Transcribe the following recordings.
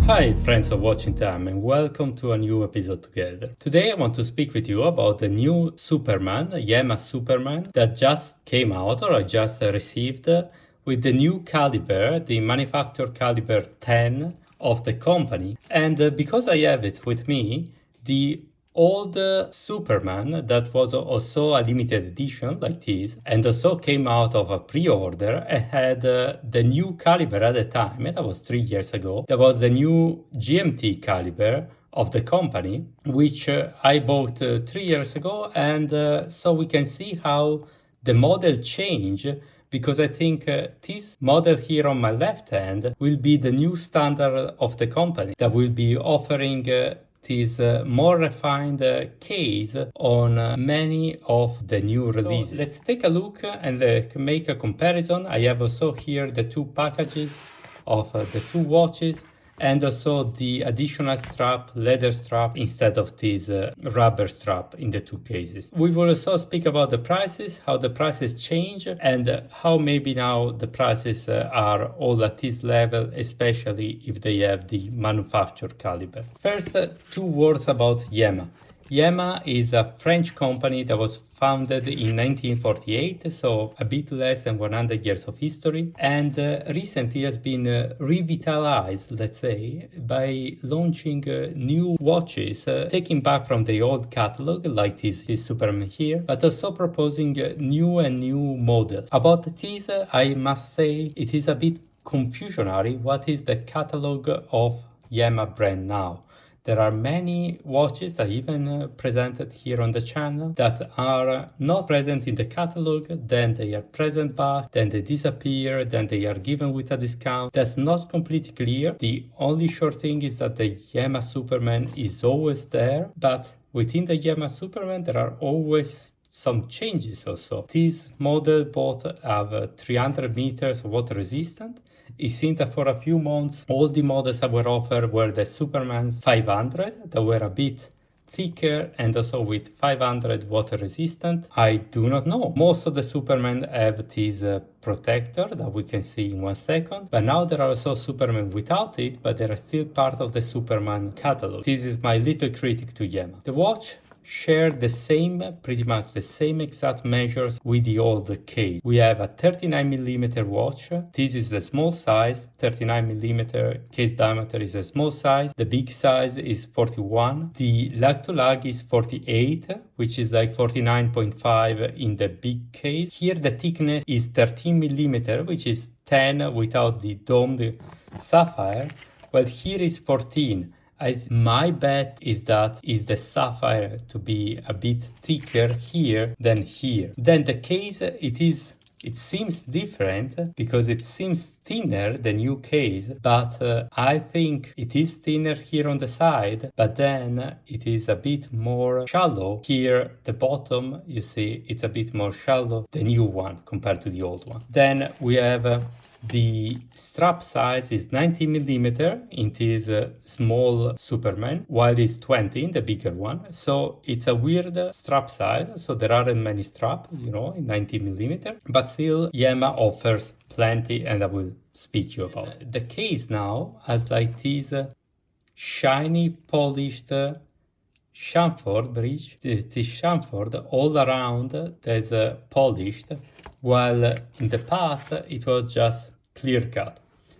Hi friends of Watching Time and welcome to a new episode together. Today I want to speak with you about the new Superman, Yema Superman, that just came out or I just received with the new caliber, the manufacturer caliber 10 of the company. And because I have it with me, the old Superman that was also a limited edition like this and also came out of a pre-order and had the new caliber at the time, that was 3 years ago. That was the new GMT caliber of the company, which I bought 3 years ago, and so we can see how the model changed, because I think this model here on my left hand will be the new standard of the company that will be offering this more refined case on many of the new releases. So let's take a look and make a comparison. I have also here the two packages of the two watches and also the additional strap, leather strap, instead of this rubber strap in the two cases. We will also speak about the prices, how the prices change, and how maybe now the prices are all at this level, especially if they have the manufacturer caliber. First, 2 words about Yema. Yema is a French company that was founded in 1948, so a bit less than 100 years of history, and recently has been revitalized, let's say, by launching new watches, taking back from the old catalog, like this Superman here, but also proposing new models. About this, I must say it is a bit confusionary. What is the catalog of Yema brand now? There are many watches that even presented here on the channel that are not present in the catalog, then they are present back, then they disappear, then they are given with a discount. That's not completely clear. The only sure thing is that the Yema Superman is always there, but within the Yema Superman there are always some changes also. This model both have 300 meters water resistant. It seemed that for a few months, all the models that were offered were the Superman 500 that were a bit thicker and also with 500 water resistant. I do not know. Most of the Superman have this protector that we can see in 1 second, but now there are also Superman without it, but they are still part of the Superman catalog. This is my little critic to Yema. The watch share the same, pretty much the same exact measures with the old case. We have a 39mm watch. This is the small size. 39mm case diameter is a small size. The big size is 41. The lug to lug is 48, which is like 49.5 in the big case. Here the thickness is 13mm, which is 10 without the domed sapphire. Well, here is 14. My bet is that is the sapphire to be a bit thicker here than here. Then the case, it seems different because it seems thinner, the new case, but I think it is thinner here on the side, but then it is a bit more shallow. Here, the bottom, you see, it's a bit more shallow, the new one compared to the old one. Then we have the strap size is 90mm in this small Superman, while it's 20 in the bigger one. So it's a weird strap size. So there aren't many straps, in 90mm, but still Yema offers plenty, and I will speak you about it. The case now has like this shiny polished chamfered bridge. This chamfered all around, there's polished, while in the past it was just clear cut.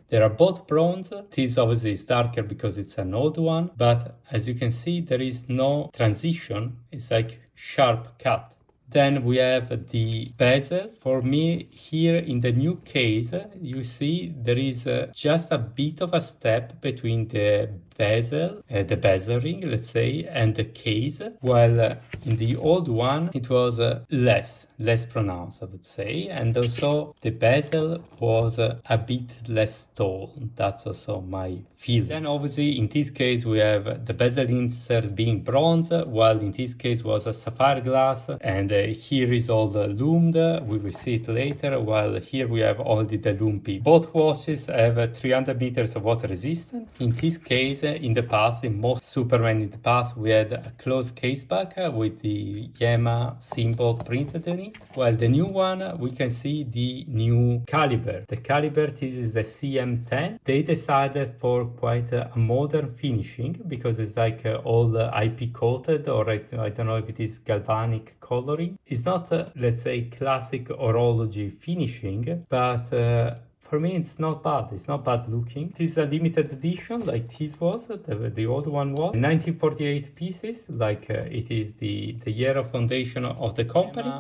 There are both bronze. This obviously is darker because it's an old one, but as you can see there is no transition. It's like sharp cut. Then we have the bezel. For me, here in the new case, you see there is just a bit of a step between the bezel, the bezel ring, let's say, and the case, while in the old one it was less pronounced, I would say, and also the bezel was a bit less tall. That's also my feeling. Then obviously in this case we have the bezel insert being bronze, while in this case was a sapphire glass, and here is all the lumed. We will see it later, while here we have all the Lume. Both watches have 300 meters of water resistance. In this case, in the past, in most Superman in the pase, we had a closed case back with the Yema symbol printed in working. Well, the new one, we can see the new caliber. The caliber, this is the CM.10. They decided for quite a modern finishing because it's like all IP coated, or I don't know if it is galvanic coloring. It's not, let's say, classic horology finishing, but for me, it's not bad. It's not bad looking. This is a limited edition, like this was, the old one was. 1948 pieces, like it is the year of foundation of the company.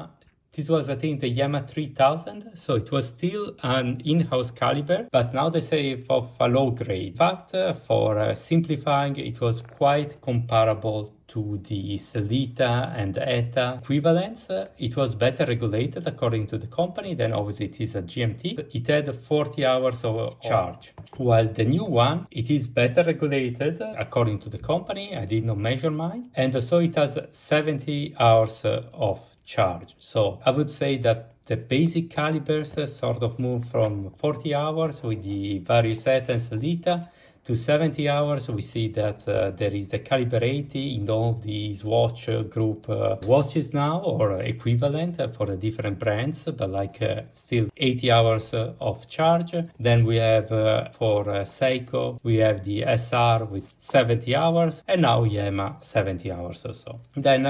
This was, I think, the Yema 3000, so it was still an in-house caliber, but now they say of a low grade. In fact, for simplifying, it was quite comparable to the Selita and ETA equivalents. It was better regulated according to the company, then obviously it is a GMT. It had 40 hours of charge. While the new one, it is better regulated according to the company. I did not measure mine. And so it has 70 hours of charge. So I would say that the basic calibers sort of move from 40 hours with the various ETA and Selita to 70 hours. We see that there is the caliber 80 in all these watch group watches now, or equivalent for the different brands, but like still 80 hours of charge. Then we have for Seiko, we have the SR with 70 hours, and now Yema 70 hours or so. Then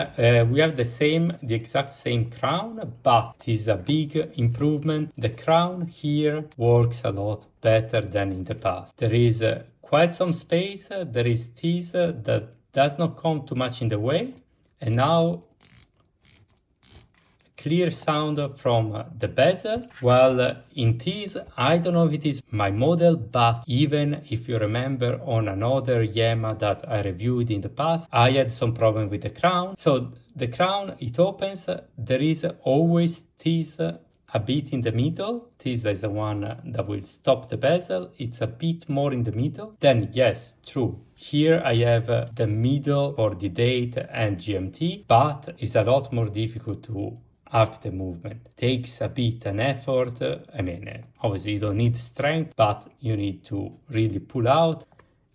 we have the exact same crown, but it is a big improvement. The crown here works a lot better than in the past. There is quite some space. There is this that does not come too much in the way, and now clear sound from the bezel. Well, in this, I don't know if it is my model, but even if you remember on another Yema that I reviewed in the past, I had some problem with the crown. So the crown, it opens, there is always this a bit in the middle. This is the one that will stop the bezel. It's a bit more in the middle. Then yes, true. Here I have the middle for the date and GMT, but it's a lot more difficult to act the movement. Takes a bit an effort. I mean, obviously you don't need strength, but you need to really pull out.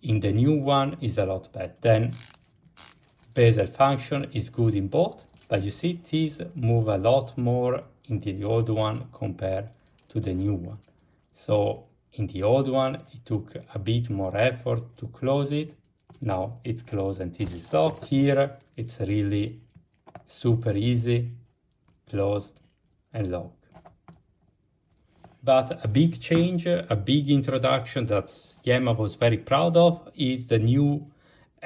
In the new one is a lot better. Then bezel function is good in both, but you see these move a lot more in the old one compared to the new one. So in the old one, it took a bit more effort to close it. Now it's closed and this is locked. Here, it's really super easy, closed and locked. But a big change, a big introduction that Yema was very proud of is the new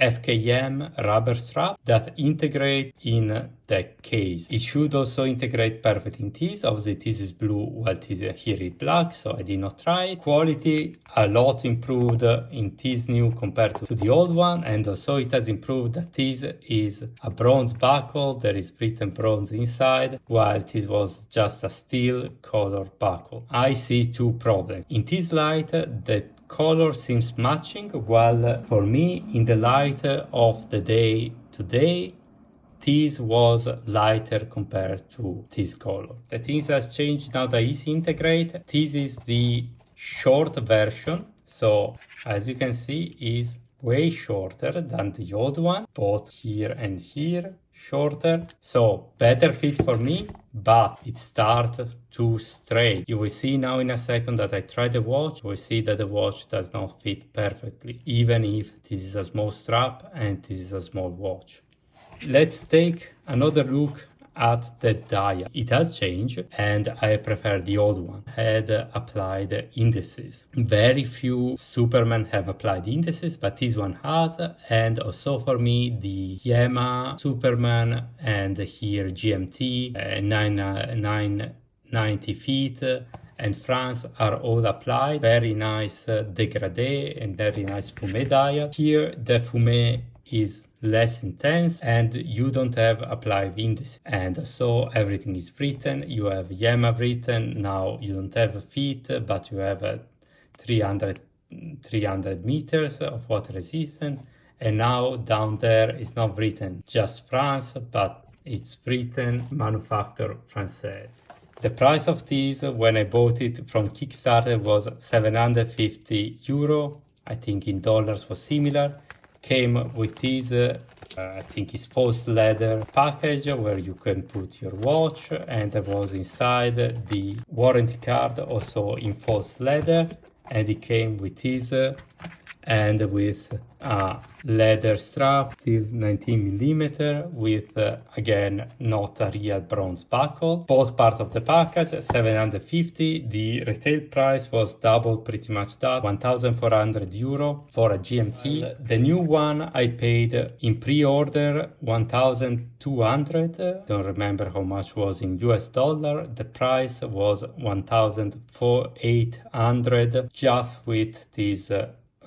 FKM rubber strap that integrate in the case. It should also integrate perfect in this. Obviously this is blue while this here is black, so I did not try it. Quality a lot improved in this new compared to the old one, and also it has improved that this is a bronze buckle. There is written bronze inside, while this was just a steel color buckle. I see two problems. In this light, the color seems matching, while for me in the light of the day today, this was lighter compared to this color. The things has changed now that is integrate. This is the short version, so as you can see is way shorter than the old one, both here and here shorter, so better fit for me, but it starts too straight. You will see now in a second that I try the watch. You will see that the watch does not fit perfectly, even if this is a small strap and this is a small watch. Let's take another look at the dial. It has changed and I prefer the old one. Had applied indices. Very few Superman have applied indices, but this one has, and also for me the Yema Superman and here GMT 990 feet and France are all applied. Very nice dégradé and very nice fume dial. Here the fume is less intense and you don't have applied indices, and so everything is written. You have Yema written. Now you don't have feet, but you have 300 meters of water resistance, and now down there it's not written just France, but it's written manufacture français. The price of this when I bought it from Kickstarter was €750. I think in dollars was similar. Came with this I think it's false leather package where you can put your watch, and there was inside the warranty card also in false leather, and it came with this and with a leather strap, still 19mm, with again not a real bronze buckle. Both parts of the package, 750. The retail price was double, pretty much that, 1,400 euro for a GMT. The new one I paid in pre-order 1,200. Don't remember how much was in US dollar. The price was 1,800 just with this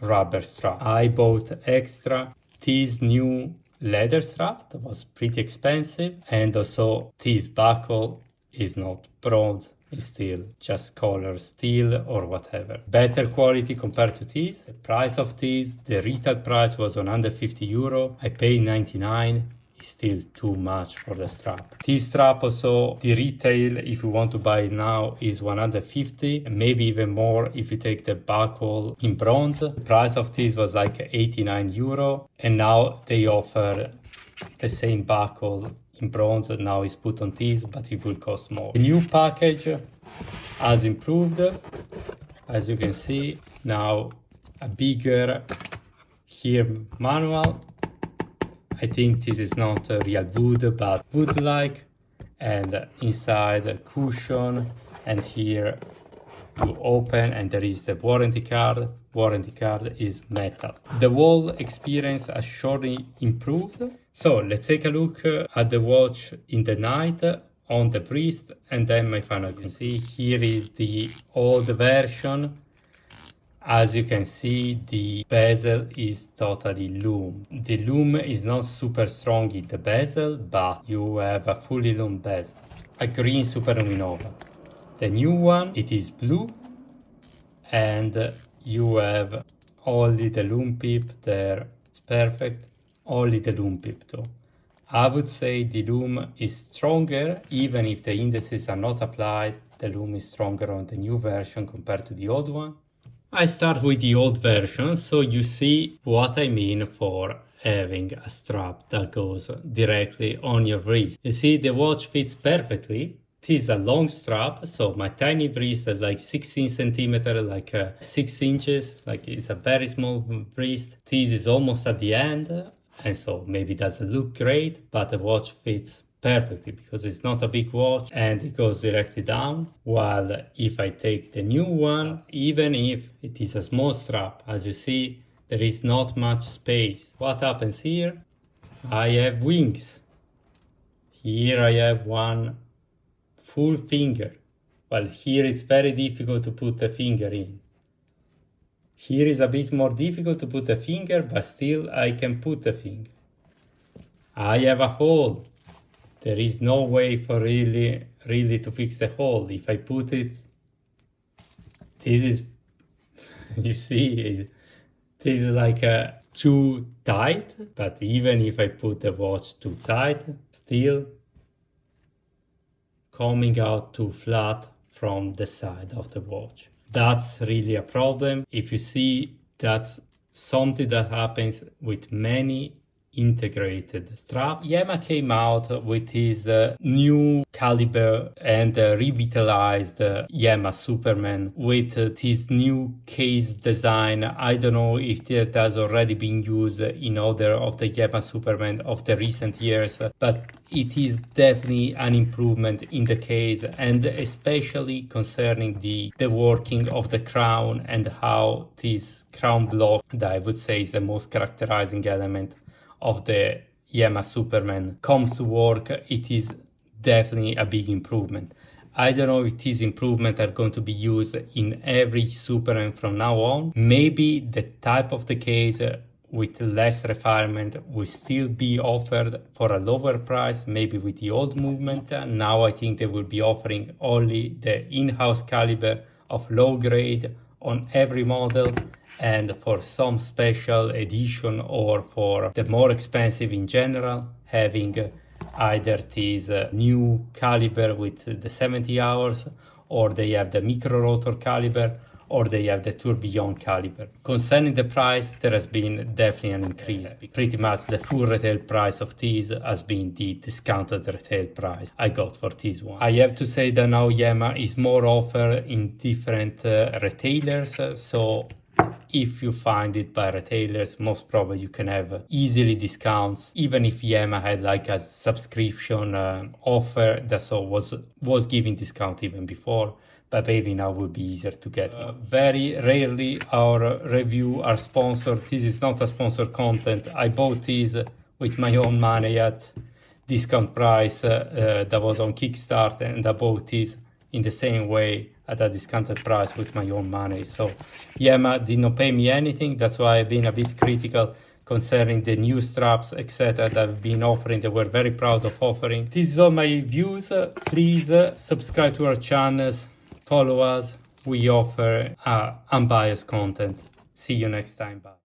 rubber strap. I bought extra this new leather strap that was pretty expensive, and also this buckle is not bronze, it's still just color steel or whatever. Better quality compared to this. The price of this, the retail price was 150 euro. I paid 99. Still too much for the strap. This strap also, the retail, if you want to buy it now, is 150, maybe even more if you take the buckle in bronze. The price of this was like 89 euro, and now they offer the same buckle in bronze. Now it's put on this, but it will cost more. The new package has improved, as you can see. Now a bigger here manual. I think this is not real wood, but wood-like, and inside a cushion, and here you open and there is the warranty card. Warranty card is metal. The whole experience has surely improved. So let's take a look at the watch in the night on the wrist, and then my final. You see here is the old version. As you can see, the bezel is totally Lume. The Lume is not super strong in the bezel, but you have a fully Lume bezel. A green Superluminova. The new one, it is blue, and you have only the Lume pip there. It's perfect. Only the Lume pip though. I would say the Lume is stronger, even if the indices are not applied. The Lume is stronger on the new version compared to the old one. I start with the old version, so you see what I mean for having a strap that goes directly on your wrist. You see, the watch fits perfectly. It is a long strap, so my tiny wrist is like 16 centimeters, like 6 inches, like it's a very small wrist. This is almost at the end, and so maybe it doesn't look great, but the watch fits perfectly because it's not a big watch and it goes directly down. While if I take the new one, even if it is a small strap, as you see, there is not much space. What happens here? I have wings. Here I have one full finger. Well, here it's very difficult to put the finger in. Here is a bit more difficult to put the finger, but still I can put the finger. I have a hole. There is no way for really to fix the hole. If I put it, this is, you see, this is like too tight, but even if I put the watch too tight, still coming out too flat from the side of the watch. That's really a problem. If you see, that's something that happens with many integrated straps. Yema came out with his new caliber and revitalized Yema Superman with his new case design. I don't know if that has already been used in other of the Yema Superman of the recent years, but it is definitely an improvement in the case, and especially concerning the working of the crown and how this crown block, that I would say is the most characterizing element of the Yema Superman, comes to work. It is definitely a big improvement. I don't know if these improvements are going to be used in every Superman from now on. Maybe the type of the case with less refinement will still be offered for a lower price, maybe with the old movement. Now I think they will be offering only the in-house caliber of low grade on every model, and for some special edition or for the more expensive in general, having either this new caliber with the 70 hours or they have the micro rotor caliber, or they have the tourbillon caliber. Concerning the price, there has been definitely an increase. Pretty much the full retail price of these has been the discounted retail price I got for this one. I have to say that now Yema is more offered in different retailers, so if you find it by retailers, most probably you can have easily discounts, even if Yema had like a subscription offer that so was giving discount even before, but maybe now will be easier to get one. Very rarely our review are sponsored. This is not a sponsored content. I bought these with my own money at discount price that was on Kickstarter, and I bought these in the same way at a discounted price with my own money. So Yema did not pay me anything. That's why I've been a bit critical concerning the new straps, etc. that I've been offering. They were very proud of offering. This is all my views. Please subscribe to our channels, follow us. We offer unbiased content. See you next time. Bye.